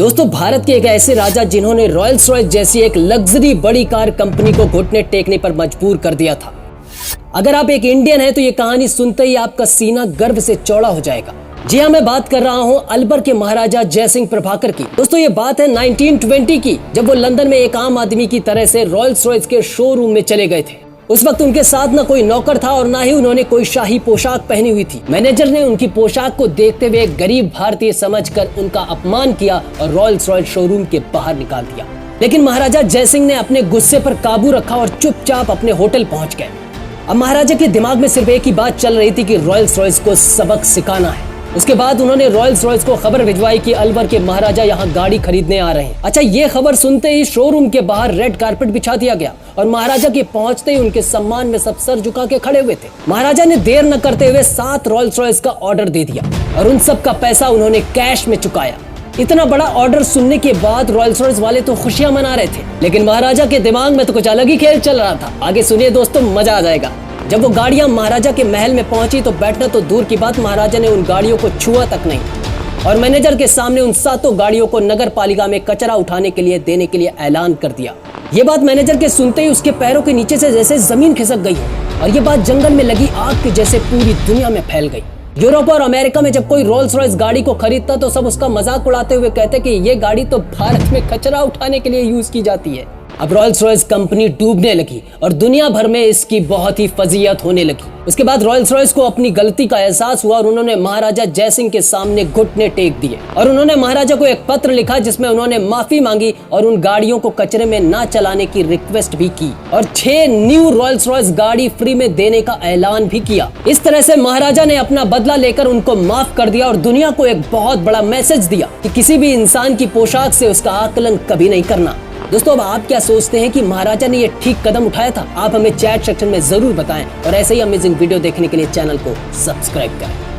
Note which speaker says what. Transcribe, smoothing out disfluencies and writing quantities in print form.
Speaker 1: दोस्तों, भारत के एक ऐसे राजा जिन्होंने रॉयल्स रॉयस जैसी एक लग्जरी बड़ी कार कंपनी को घुटने टेकने पर मजबूर कर दिया था। अगर आप एक इंडियन हैं तो ये कहानी सुनते ही आपका सीना गर्व से चौड़ा हो जाएगा। जी हाँ, मैं बात कर रहा हूँ अलवर के महाराजा जयसिंह प्रभाकर की। दोस्तों, ये बात है 1920 की, जब वो लंदन में एक आम आदमी की तरह से रॉयल्स रॉयस के शोरूम में चले गए थे। उस वक्त उनके साथ न कोई नौकर था और ना ही उन्होंने कोई शाही पोशाक पहनी हुई थी। मैनेजर ने उनकी पोशाक को देखते हुए एक गरीब भारतीय समझकर उनका अपमान किया और रॉयल्स रॉयस शोरूम के बाहर निकाल दिया। लेकिन महाराजा जयसिंह ने अपने गुस्से पर काबू रखा और चुपचाप अपने होटल पहुंच गए। अब महाराजा के दिमाग में सिर्फ एक ही बात चल रही थी कि रॉयल्स रॉयस को सबक सिखाना है। उसके बाद उन्होंने रॉयल्स रॉयस को खबर भिजवाई कि अलवर के महाराजा यहाँ गाड़ी खरीदने आ रहे हैं। अच्छा, ये खबर सुनते ही शोरूम के बाहर रेड कारपेट बिछा दिया गया और महाराजा के पहुंचते ही उनके सम्मान में सब सर झुका के खड़े हुए थे। महाराजा ने देर न करते हुए 7 रॉयल्स रॉयस का ऑर्डर दे दिया और उन सब का पैसा उन्होंने कैश में चुकाया। इतना बड़ा ऑर्डर सुनने के बाद रॉयल्स रॉयस वाले तो खुशियां मना रहे थे, लेकिन महाराजा के दिमाग में तो कुछ अलग ही खेल चल रहा था। आगे सुनिए दोस्तों, मजा आ जाएगा। जब वो गाड़ियां महाराजा के महल में पहुंची तो बैठना तो दूर की बात, महाराजा ने उन गाड़ियों को छुआ तक नहीं और मैनेजर के सामने उन 7 गाड़ियों को नगर पालिका में कचरा उठाने के लिए देने के लिए ऐलान कर दिया। ये बात मैनेजर के सुनते ही उसके पैरों के नीचे से जैसे जमीन खिसक गई और ये बात जंगल में लगी आग के जैसे पूरी दुनिया में फैल गई। यूरोप और अमेरिका में जब कोई रॉयल्स रॉयस गाड़ी को खरीदता तो सब उसका मजाक उड़ाते हुए कहते कि ये गाड़ी तो भारत में कचरा उठाने के लिए यूज की जाती है। अब रॉयल्स रॉयस कंपनी डूबने लगी और दुनिया भर में इसकी बहुत ही फजीयत होने लगी। उसके बाद रॉयल्स रॉयस को अपनी गलती का एहसास हुआ और उन्होंने महाराजा जयसिंह के सामने घुटने टेक दिए और उन्होंने महाराजा को एक पत्र लिखा जिसमें उन्होंने माफी मांगी और उन गाड़ियों को कचरे में ना चलाने की रिक्वेस्ट भी की और 6 न्यू रॉयल्स रॉयस गाड़ी फ्री में देने का ऐलान भी किया। इस तरह से महाराजा ने अपना बदला लेकर उनको माफ कर दिया और दुनिया को एक बहुत बड़ा मैसेज दिया कि किसी भी इंसान की पोशाक से उसका आकलन कभी नहीं करना। दोस्तों, अब आप क्या सोचते हैं कि महाराजा ने ये ठीक कदम उठाया था? आप हमें चैट सेक्शन में जरूर बताएं और ऐसे ही अमेजिंग वीडियो देखने के लिए चैनल को सब्सक्राइब करें।